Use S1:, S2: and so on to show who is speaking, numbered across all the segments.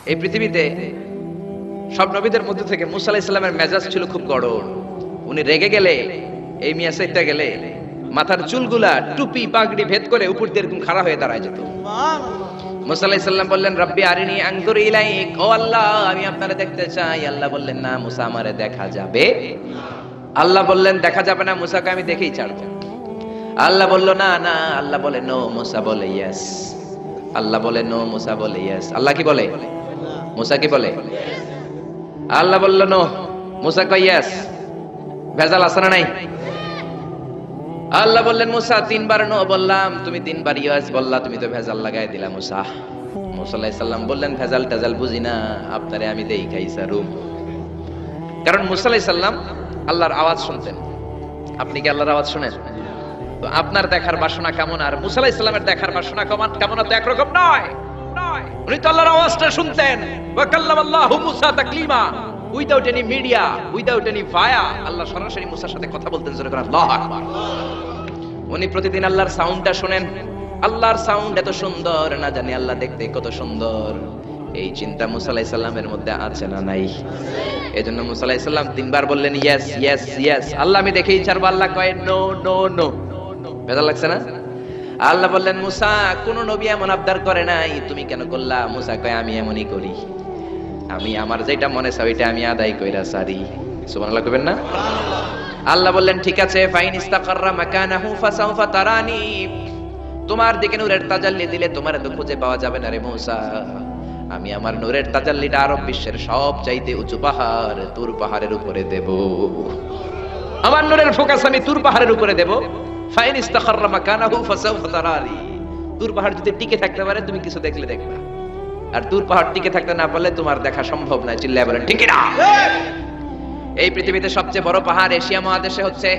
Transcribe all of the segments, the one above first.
S1: এই পৃথিবীতে সব নবীদের মধ্যে থেকে মুসা আলাইহিস সালামের মেজাজ ছিল খুব গড়ন। উনি রেগে গেলে, এই মিয়া সাইডটা গেলে মাথার চুলগুলা টুপি পাগড়ি ভেদ করে উপর দিয়ে এরকম খাড়া হয়ে দাঁড়ায় যেত। মুসা আলাইহিস সালাম বললেন, রব্বি আরিনি আনজুর ইলাইক, ও আল্লাহ আমি আপনারে দেখতে চাই। আল্লাহ বললেন, না মুসা আমারে দেখা যাবে। আল্লাহ বললেন, দেখা যাবে না, মুসাকে আমি দেখেই ছাড়বো। আল্লাহ বলল, না না। আল্লাহ বলে নো, মুসা বলে ইয়েস। আল্লাহ বলে নো, মুসা বলে ইয়েস। আল্লাহ কি বলে? মুসা কি বলে? আল্লাহ বলল নো, মুসা কয় ইয়েস। ভেজাল আছে না নাই? আল্লাহ বললেন, মুসা তিনবার নো বললাম, তুমি তিনবার ইয়েস বললা, তুমি তো ভেজাল লাগাই দিলা মুসা। মুসা আলাইহিস সালাম বললেন, ভেজাল টেজাল বুঝি না, আপনারে আমি দেই খাইছা রুম। কারণ মুসা আলাইহিস সালাম আল্লাহর আওয়াজ শুনতেন। আপনি কি আল্লাহর আওয়াজ শুনেন? তো আপনার দেখার বাসনা কেমন আর মুসা আলাইহিস সালামের দেখার বাসনা কেমন তো একরকম নয়। উনি তো আল্লাহর আওয়াজটা শুনতেন। ওয়া কাল্লামাল্লাহু মুসা তাকলিমা, without any media, without any via, Allah সরাসরি মুসার সাথে কথা বলতেন। জোরে করে আল্লাহু আকবার। উনি প্রতিদিন আল্লাহর সাউন্ডটা শুনেন। আল্লাহর সাউন্ড এত সুন্দর, না জানি আল্লাহ দেখতে কত সুন্দর। এই চিন্তা মুসা আলাইহিস সালামের মধ্যে আছে না নাই? এজন্য মুসা আলাইহিস সালাম তিনবার বললেন ইয়েস ইয়েস ইয়েস। আল্লাহ আমি দেখেই ছাড়বো। আল্লাহ কয় নো নো নো। ভেজাল লাগছে না? আল্লাহ বললেন, মুসা কোন নবী এমন আবদার করে নাই, তুমি কেন করলা? মুসা কয় আমি এমনই করি, আমি আমার যেটা মনে চাই ওইটা আমি আদায় কইরা সারি। সুবহানাল্লাহ কইবেন না? আল্লাহ বললেন, ঠিক আছে, ফাইন ইস্তাকাররা মাকানাহু ফাসাউফা তারানি, তোমার দিকে নূরের তাজাল্লি দিলে তোমার তো খুঁজে পাওয়া যাবে না রে মুসা। আমি আমার নূরের তাজাল্লিটা আরব বিশ্বের সব চাইতে উঁচু পাহাড় তুর পাহাড়ের উপরে দেব। আমার নূরের ফোকাস আমি তুর পাহাড়ের উপরে দেব। ফাইন ইস্তাকাররা মাকানাহু ফাসাউফা তারানি, তুর পাহাড় যদি টিকে থাকতে পারে তুমি কিছু দেখলে দেখবা, আর তুর পাহাড় টিকে থাকতে না পারলে তোমার দেখা সম্ভব না। চিল্লায় বলেন ঠিক না? এই পৃথিবীতে সবচেয়ে বড় পাহাড় এশিয়া মহাদেশে হচ্ছে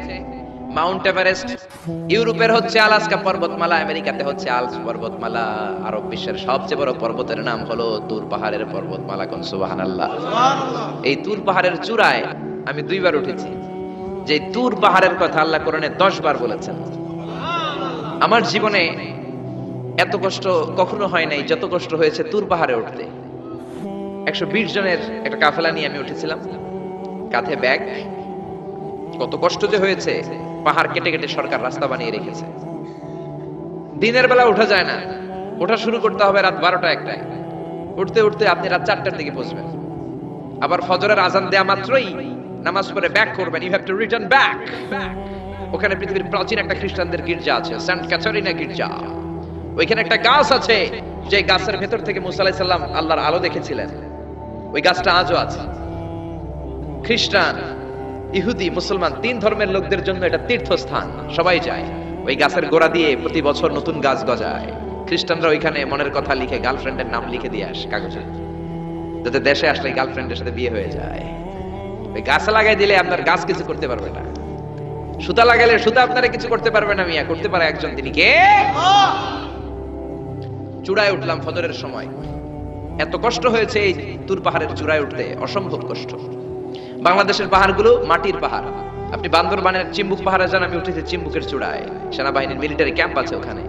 S1: মাউন্ট এভারেস্ট, ইউরোপের হচ্ছে আলাস্কা পর্বতমালা, আমেরিকাতে হচ্ছে আল্পস পর্বতমালা, আরব বিশ্বের সবচেয়ে বড় পর্বতের নাম হলো তুর পাহাড়ের পর্বতমালা। কোন সুবহানাল্লাহ। এই তুর পাহাড়ের চূড়ায় আমি 2 বার উঠেছি। যে তুর পাহাড়ের কথা আল্লাহ কোরআনে 10 বার বলেছেন। আমার জীবনে এত কষ্ট কখনো হয় নাই যত কষ্ট হয়েছে তুর পাহাড়ে উঠতে। 120 জনের একটা কাফেলা নিয়ে আমি উঠেছিলাম, কাঁধে ব্যাগ। কত কষ্ট যে হয়েছে। পাহাড় কেটে কেটে সরকার রাস্তা বানিয়ে রেখেছে। দিনের বেলা ওঠা যায় না, ওঠা শুরু করতে হবে রাত 12টা-1টায়। উঠতে উঠতে আপনি রাত 4টার দিকে পৌঁছবেন। আবার ফজরের আজান দেয়া মাত্রই নামাজ পড়ে ব্যাক করবেন। You have to return back. ওখানে পৃথিবীর প্রাচীন একটা খ্রিস্টানদের গির্জা আছে, সেন্ট ক্যাথরিনা গির্জা। ওইখানে একটা গাছ আছে, যে গাছের ভেতর থেকে মুসা আলাইহিস সালাম আল্লাহর আলো দেখেছিলেন। ওই গাছটা আজও আছে। খ্রিস্টান, ইহুদি, মুসলমান 3 ধর্মের লোকদের জন্য এটা তীর্থস্থান, সবাই যায়। ওই গাছের গোড়া দিয়ে প্রতি বছর নতুন গাছ গজায়। খ্রিস্টানরা ওইখানে মনের কথা লিখে, গার্লফ্রেন্ডের নাম লিখে দিয়ে আসে কাগজে, যাতে দেশে আসলে গার্লফ্রেন্ডের সাথে বিয়ে হয়ে যায়। ওই গাছে লাগাই দিলে আপনার গাছ কিছু করতে পারবে না। সুতা লাগাইলে সুতা আপনারা কিছু করতে পারবে না। মিয়া করতে পারে একজন, তিনি কে? চূড়ায় উঠলাম ফজরের সময়। এত কষ্ট হয়েছে এই তুর পাহাড়ের চূড়ায় উঠতে, অসম্ভব কষ্ট। বাংলাদেশের পাহাড়গুলো মাটির পাহাড়। আপনি বান্দরবানের চিম্বুক পাহাড়ে যান, আমি উঠেছি চিম্বুকের চূড়ায়, সেনাবাহিনীর মিলিটারি ক্যাম্প আছে ওখানে।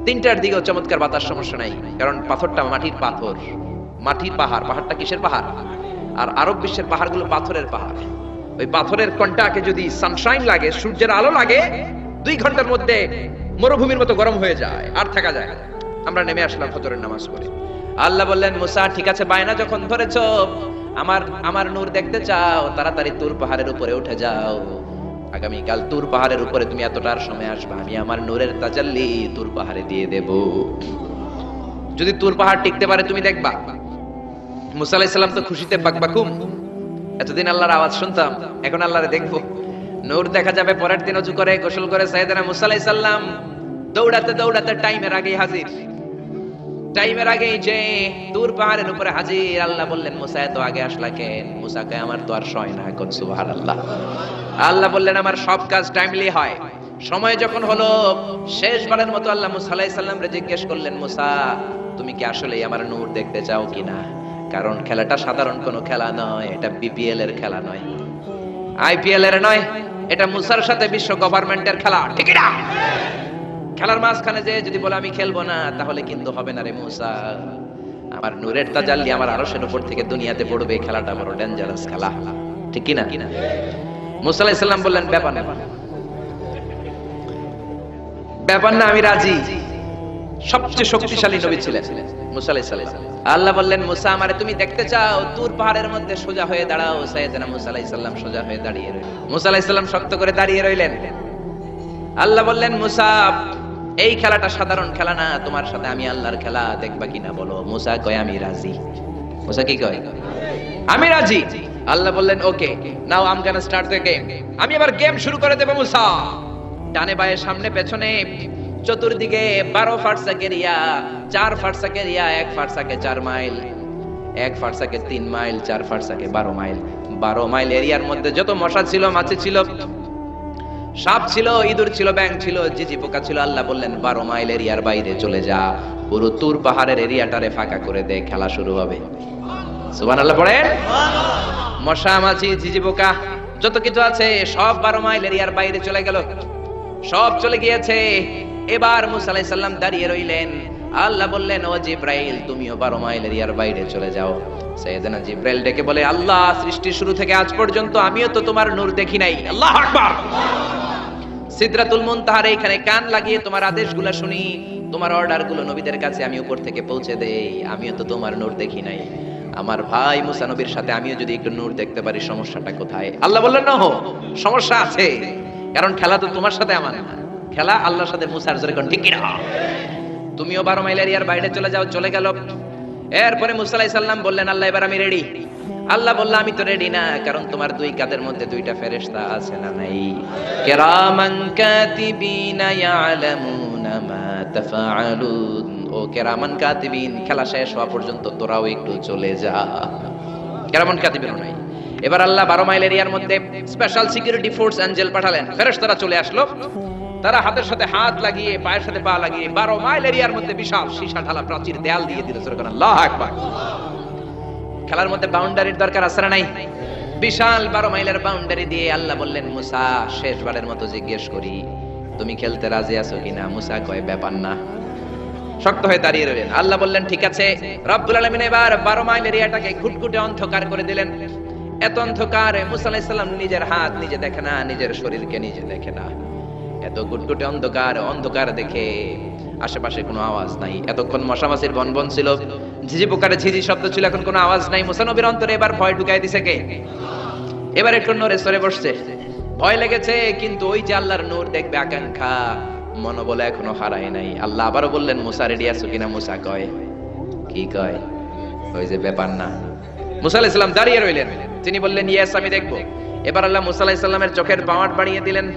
S1: 3টার দিকেও চমৎকার বাতাস, সমস্যা নাই, কারণ পাথরটা মাটির পাথর। মাটির পাহাড়, পাহাড়টা কিসের পাহাড়? আর আরব বিশ্বের পাহাড়গুলো পাথরের পাহাড়। ওই পাথরের কন্টাকে যদি সানশাইন লাগে, সূর্যের আলো লাগে, 2 ঘন্টার মধ্যে মরুভূমির মতো গরম হয়ে যায়, আর থাকা যায় না। আমরা নেমে আসলাম ফজরের নামাজ পড়ে। আল্লাহ বললেন, মুসা ঠিক আছে, বায়না যখন ধরেছো, আমার নূর দেখতে চাও, তাড়াতাড়ি তুর পাহাড়ের উপরে উঠে যাও। আগামীকাল তুর পাহাড়ের উপরে তুমি এতটার সময় আসবা, আমি আমার নূরের তাজাল্লি তুর পাহাড়ে দিয়ে দেব। যদি তুর পাহাড় টিকতে পারে তুমি দেখবা। মুসা আলাইহিস সালাম তো খুশিতে বাকবাকুম। এতদিন আল্লাহর আওয়াজ শুনতাম, এখন আল্লাহরে দেখবো, নূর দেখা যাবে। পরের দিন ওযু করে গোসল করে সাইয়েদনা মুসা আলাইহিস সালাম দৌড়াতে দৌড়াতে টাইমের আগেই হাজির। টাইমের আগেই যে তুর পাহাড়ের উপরে হাজির। আল্লাহ বললেন, মুসা এত আগে আসলা কেন? মুসা কয়, আমার তো আর সয় না। কোন সুবহানাল্লাহ। আল্লাহ বললেন, আমার সব কাজ টাইমলি হয়। সময় যখন হলো, শেষবারের মতো আল্লাহ মুসা আলাইহিস সালামকে জিজ্ঞেস করলেন, মুসা তুমি কি আসলেই আমার নূর দেখতে চাও কিনা? কারণ খেলাটা সাধারণ কোনো খেলা নয়, এটা বিপিএল এর খেলা নয়, আইপিএল এর নয়, এটা মুসার সাথে বিশ্ব গভর্নমেন্টের খেলা, ঠিক না? খেলার মাঝখানে যে যদি বলে আমি খেলবো না, তাহলে কিন্তু হবে না রে মুসা। আমার নূরের তাজাল্লি আমার আরশের উপর থেকে দুনিয়াতে পড়বে, খেলাটা বড় ডেঞ্জারাস খেলা, ঠিক কি না? মুসা আলাইহিস সালাম বললেন ব্যাপার না, ব্যাপার না, আমি রাজি। সবচেয়ে শক্তিশালী নবী ছিলেন মুসা আলাইহিস সালাম। আল্লাহ বললেন মুসা, আমারে তুমি দেখতে চাও? তুর পাহাড়ের মধ্যে সোজা হয়ে দাঁড়াও। সাইয়েদনা মুসা আলাইহিস সালাম সোজা হয়ে দাঁড়িয়ে রইলেন। মুসা আলাইহিস সালাম শক্ত করে দাঁড়িয়ে রইলেন। আল্লাহ বললেন মুসা, এই খেলাটা সাধারণ খেলা না, তোমার সাথে আমি আল্লাহর খেলা, দেখবা কিনা বলো? মুসা কয় আমি রাজি। মুসা কি কয়? আমি রাজি। আল্লাহ বললেন okay, now I am gonna start the game. আমি এবার গেম শুরু করে দেব মুসা। ডানে বায়ে সামনে পেছনে চতুর্দিকে 12 ফারসাক এরিয়া, 4 ফারসাক এরিয়া, 1 ফারসাকে 4 মাইল, 1 ফারসাকে 3 মাইল, 4 ফারসাকে 12 মাইল। 12 মাইল এরিয়ার মধ্যে যত মশা ছিল, মাছি ছিল, সাপ ছিল, ইঁদুর ছিল, ব্যাঙ ছিল, জিজি পোকা ছিল, আল্লাহ বললেন 12 মাইল এরিয়ার বাইরে চলে যা, পুরো তুর পাহাড়ের এরিয়াটারে ফাঁকা করে দে, খেলা শুরু হবে। সুবহানাল্লাহ পড়েন। মশা মাছি জিজি পোকা যত কিছু আছে সব 12 মাইল এরিয়ার বাইরে চলে গেল, সব চলে গিয়েছে। এবার মুসা আলাইহিস সালাম দাঁড়িয়ে রইলেন। আল্লাহ বললেন ও জিব্রাইল, তুমিও 12 মাইল এরিয়ার বাইরে চলে যাও। সাইয়েদনা জিব্রাইল ডেকে বলে, আল্লাহ, সৃষ্টির শুরু থেকে আজ পর্যন্ত আমিও তো তোমার নূর দেখি নাই। আল্লাহু আকবার। সিদরাতুল মুনতাহার এইখানে কান লাগিয়ে তোমার আদেশগুলো শুনি, তোমার অর্ডারগুলো নবীদের কাছে আমি উপর থেকে পৌঁছে দেই, আমিও তো তোমার নূর দেখি নাই। আমার ভাই মুসা নবীর সাথে আমিও যদি একটু নূর দেখতে পারি, সমস্যাটা কোথায়? আল্লাহ বললেন না, সমস্যা আছে, কারণ খেলা তো তোমার সাথে আমার না, খেলা আল্লাহর সাথে। মুসার জোরে কোন ঠিক কিনা? তুমিও 12 মাইল এরিয়ার বাইরে চলে যাও। চলে গেল। এরপরে মুসা আলাইহিস সালাম বললেন, আল্লাহ এবার আমি রেডি। আল্লাহ বলল, আমি তো রেডি না, কারণ তোমার দুই কাঁধের মধ্যে দুইটা ফেরেশতা আছে না নাই? কিরামান কাতিবিনা ইয়ালামুনা মা তাফআলুন। ও কিরামান কাতিবিন, খেলা শেষ হওয়া পর্যন্ত তোরাও একটু চলে যা। কিরামান কাতিবিন নাই। এবার আল্লাহ 12 মাইল এরিয়ার মধ্যে স্পেশাল সিকিউরিটি ফোর্স এঞ্জেল পাঠালেন। ফেরেশতারা চলে আসলো। তারা হাতের সাথে হাত লাগিয়ে, পায়ের সাথে পা লাগিয়ে 12 মাইল এরিয়ার মধ্যে বিশাল সীসা ঢালা প্রাচীর দেয়াল দিয়ে দিল। আল্লাহু আকবার। খেলার মধ্যে বাউন্ডারির দরকার আছে না নাই? বিশাল 12 মাইলের বাউন্ডারি দিয়ে আল্লাহ বললেন, মুসা, শেষবারের মতো জিজ্ঞেস করি, তুমি খেলতে রাজি আছো কিনা? মুসা কয় ব্যাপার না, শক্ত হয়ে দাঁড়িয়ে রইলেন। আল্লাহ বললেন ঠিক আছে। রব্বুল আলামিন এবার 12 মাইল এরিয়াটাকে ঘুটঘুটে অন্ধকার করে দিলেন। এত অন্ধকার, মুসা আলাইহিস সালাম নিজের হাত নিজে দেখে না, নিজের শরীরকে নিজে দেখে না। এত গুটগুটে অন্ধকার, অন্ধকার দেখে আশেপাশে কোনো আওয়াজ নাই। এতক্ষণ মশামাছির বনবন ছিল, ঝিঝি পোকারে ঝিঝি শব্দ ছিল, এখন কোনো আওয়াজ নাই। মুসা নবীর অন্তরে এবার ভয় ঢুকাই দিছে কে? এবার একটু নড়ে সরে বসছে, ভয় লেগেছে, কিন্তু ওই যে আল্লাহর নূর দেখবে আকাঙ্ক্ষা, মনোবল এখনো হারায় নাই। আল্লাহ আবারও বললেন, মুসা রেডি আছো কিনা? মুসা কয় কি কয়? ওই যে ব্যাপার না। মুসা আলাইহিস সালাম দাঁড়িয়ে রইলেন। তিনি বললেন ইয়েস, আমি দেখবো। এবার আল্লাহ মুসা আলাইহিস সালামের চোখের পাওয়ার বাড়িয়ে দিলেন।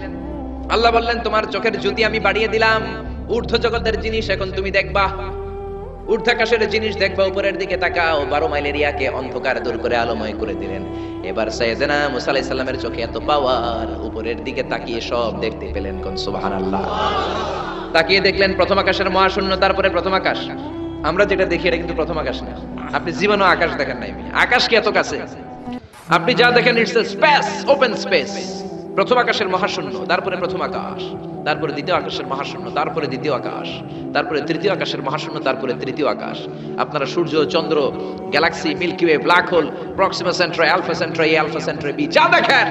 S1: আল্লাহ বললেন, তোমার চোখের জ্যোতি আমি বাড়িয়ে দিলাম, ঊর্ধ্ব জগতের জিনিস এখন তুমি দেখবা, ঊর্ধ্বাকাশের জিনিস দেখবা, উপরের দিকে তাকাও। 12 মাইল এরিয়াকে অন্ধকার দূর করে আলোময় করে দিলেন। এবার সাইয়েদনা মুসা আলাইহিস সালামের চোখে এত পাওয়ার, উপরের দিকে তাকিয়ে সব দেখতে পেলেন। কোন সুবহানাল্লাহ। তাকিয়ে দেখলেন প্রথম আকাশের মহাশূন্য, তারপরে প্রথম আকাশ। আমরা যেটা দেখি এটা কিন্তু প্রথম আকাশ না। আপনি জীবনেও আকাশ দেখেন নাই। আকাশ কি এত কাছে? আপনি যা দেখেন it's a space, open space. প্রথম আকাশের মহাশূন্য, তারপরে প্রথম আকাশ, তারপরে দ্বিতীয় আকাশের মহাশূন্য, তারপরে দ্বিতীয় আকাশ, তারপরে তৃতীয় আকাশের মহাশূন্য, তারপরে তৃতীয় আকাশ। আপনারা সূর্য, চন্দ্র, galaxy, Milky Way, black hole, Proxima Centauri, Alpha Centauri, Alpha Centauri B, যা দেখেন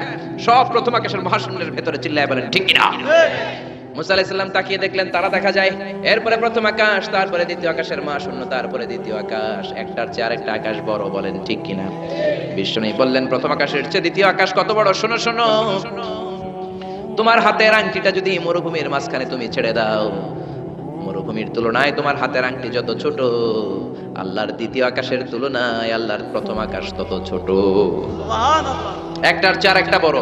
S1: সব প্রথম আকাশের মহাশূন্যের ভেতরে। চিল্লায় বলেন ঠিক কিনা? মুসা আলাইহিস সালাম তাকিয়ে দেখলেন তারা দেখা যায়। এরপরে প্রথম আকাশ, তারপরে দ্বিতীয় আকাশের মহাশূন্য, তারপরে দ্বিতীয় আকাশ। একটার চেয়ে আরেকটা আকাশ বড়, বলেন ঠিক কিনা? বিষ্ণু বললেন প্রথম আকাশের চেয়ে দ্বিতীয় আকাশ কত বড়? শোনো শোনো, তোমার হাতের আংটিটা যদি মরুভূমির মাঝখানে তুমি ছেড়ে দাও, মরুভূমির তুলনায় তোমার হাতের আংটি যত ছোট, আল্লাহর দ্বিতীয় আকাশের তুলনায় আল্লাহর প্রথম আকাশ তত ছোট। একটার চেয়ে আরেকটা বড়।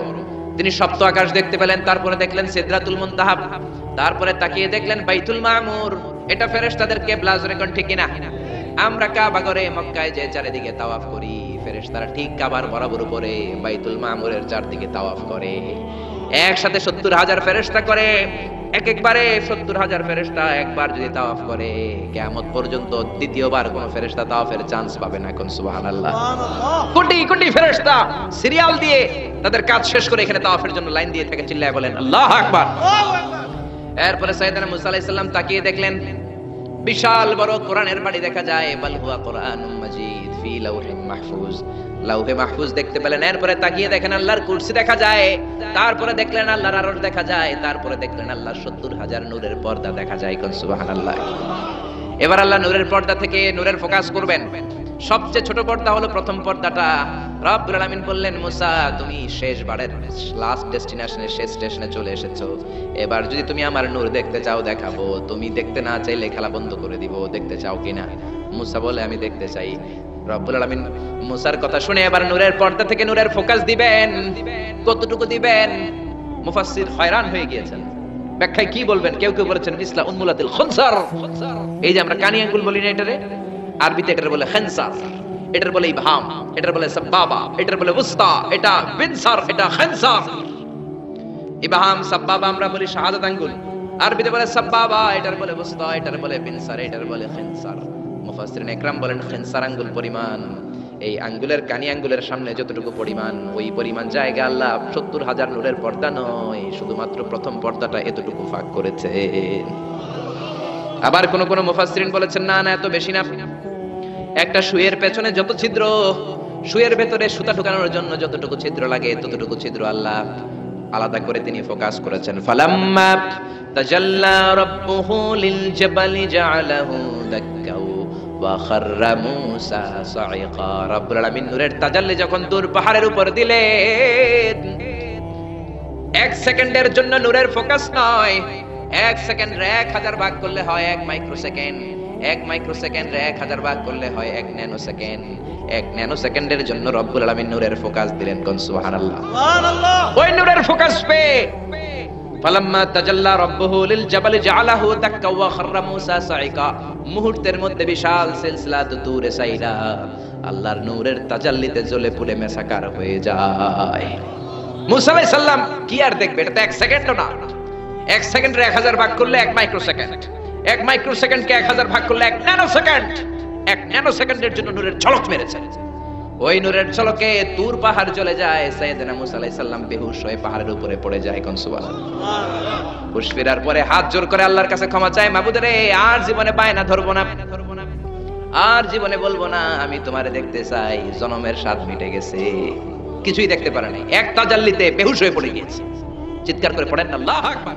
S1: তিনি সপ্ত আকাশ দেখতে পেলেন, তারপরে দেখলেন সিদরাতুল মুনতাহা, তারপরে তাকিয়ে দেখলেন বাইতুল মামুর। এটা ফেরেশতাদের কিবলা, জোরে কোন ঠিক কিনা? আমরা কাবা ঘরে মক্কায় যে চারিদিকে তাওয়াফ করি, ফেরেশতারা ঠিক কাবার বরাবর উপরে বাইতুল মামুরের চারদিকে তাওয়াফ করে। একসাথে 70,000 ফেরেশতা করে। একবারে 70,000 ফেরেশতা একবার যদি তাওয়াফ করে, কিয়ামত পর্যন্ত দ্বিতীয়বার কোন ফেরেশতা তাওয়াফের চান্স পাবে না। কোন সুবহানাল্লাহ। কোটি কোটি ফেরেশতা সিরিয়াল দিয়ে তাদের কাজ শেষ করে এখানে তাওয়াফের জন্য লাইন দিয়ে থাকে। চিল্লায় বলেন আল্লাহু আকবার। এরপরে সাইয়েদনা মুসা আলাইহিস সালাম তাকিয়ে দেখলেন বিশাল বড় কোরআনের বাড়ি দেখা যায়, বাল হুয়া কোরআনুম মাজিদ ফি লাউহিন মাহফুজ। লাউহে মাহফুজ দেখতে পেলেন, এরপরে তাকিয়ে দেখেন আল্লাহর কুরসি দেখা যায়, তারপরে দেখলেন আল্লাহর আরশ দেখা যায়, তারপরে দেখলেন আল্লাহর 70,000 নূরের পর্দা দেখা যায়। কোন সুবহানাল্লাহ। এবার আল্লাহ নূরের পর্দা থেকে নূরের ফোকাস করবেন। সবচেয়ে ছোট পর্দা হলো প্রথম পর্দাটা। রব্বুল আলামিন বললেন, মুসা তুমি শেষবারের লাস্ট ডেস্টিনেশনে, শেষ স্টেশনে চলে এসেছো। এবার যদি তুমি আমার নূর দেখতে চাও দেখাবো, তুমি দেখতে না চাইলে খেলা বন্ধ করে দিব। দেখতে চাও কিনা? মুসা বলে আমি দেখতে চাই। রব্বুল আলামিন মুসার কথা শুনে এবার নূরের পর্দা থেকে নূরের ফোকাস দিবেন। কতটুকু দিবেন? মুফাসসির হয়রান হয়ে গিয়েছেন। ব্যাখ্যায় কি বলবেন? কেউ কেউ বলেছেন মিসলা উনমুলাতিল খুনসার। এই যে আমরা কানি আঙ্গুল বলি না, এটারে আরবিতে এটার বলে খেনসার, এটার বলে ইবহাম, এটার বলে সাব্বাবা, এটার বলে উস্তা, এটা বিনসার, এটা খেনসার। ইবহাম সাব্বাবা আমরা বলি শাহাদাত আঙ্গুল, আরবিতে বলে সাব্বাবা, এটার বলে উস্তা, এটার বলে বিনসার, এটার বলে খেনসার। মুফাসসিরিন ইকরাম বলেন খেনসার আঙ্গুল পরিমাণ, এই আঙ্গুলের কানি আঙ্গুলের সামনে যতটুকু পরিমাণ, ওই পরিমাণ জায়গা আল্লাহ 70,000 নূরের পর্দা নয়, শুধুমাত্র প্রথম পর্দাটা এতটুকু ফাঁক করেছে। আবার কোন কোন মুফাসসিরিন বলেছেন না না, এত বেশি না। একটা সুয়ের পেছনে যত ছিদ্র, সুয়ের ভেতরে সুতা ঢোকানোর জন্য যতটুকু ছিদ্র লাগে, ততটুকু ছিদ্র আল্লাহ আলাদা করে তিনি ফোকাস করেছেন। ফালাম্মা তাজাল্লা রাব্বুহু লিল জাবালি জাআলাহু দাক্কাও ওয়া খাররা মূসা সাইকা। রব্বুল আলামিন নূরের তাজাল্লি যখন দূর পাহাড়ের উপর দিলেন, এক সেকেন্ডের জন্য নূরের ফোকাস নয়, এক সেকেন্ড 1000 ভাগ করলে হয় 1 মাইক্রোসেকেন্ড, 1 মাইক্রোসেকেন্ড 1000 ভাগ করলে হয় 1 ন্যানো সেকেন্ড। 1 ন্যানো সেকেন্ডের জন্য রব্বুল আলামিন নূরের ফোকাস দিলেন। কোন সুবহানাল্লাহ। সুবহানাল্লাহ। ওই নূরের ফোকাস পে ফালাম্মা তাজাল্লা রাব্বুহু লিল জাবালি জাআলাহু দাক্কা ওয়া খাররা মূসা সাইকা, মুহূর্তের মধ্যে বিশাল সিলসিলা তুরে সাইরা আল্লাহর নূরের তাজাল্লিতে জ্বলে পুড়ে মেসাকার হয়ে যায়। মূসা আলাইহিস সালাম কি আর দেখবে? এটা তো 1 সেকেন্ডও না। 1 সেকেন্ড 1000 ভাগ করলে 1 মাইক্রোসেকেন্ড, 1 মাইক্রোসেকেন্ডকে 1000 ভাগ করলে 1 ন্যানো সেকেন্ড। 1 ন্যানো সেকেন্ডের জন্য নূরের ঝলক মেরেছে। ওই নূরের ঝলকে তুর পাহাড় চলে যায়। সাইয়েদনা মূসা আলাইহিস সালাম বেহুশ হয়ে পাহাড়ের উপরে পড়ে যায়। কোন সুবহানাল্লাহ। হুশ ফেরার পরে হাত জোর করে আল্লাহর কাছে ক্ষমা চায়, মাবুদ রে, আর জীবনে বায়না ধরবো না, আর জীবনে বলবো না আমি তোমারে দেখতে চাই। জনমের স্বাদ মিটে গেছে, কিছুই দেখতে পারে নাই। এক তাজাল্লিতে বেহুশ হয়ে পড়ে গিয়েছে। চিৎকার করে পড়েন আল্লাহু আকবার।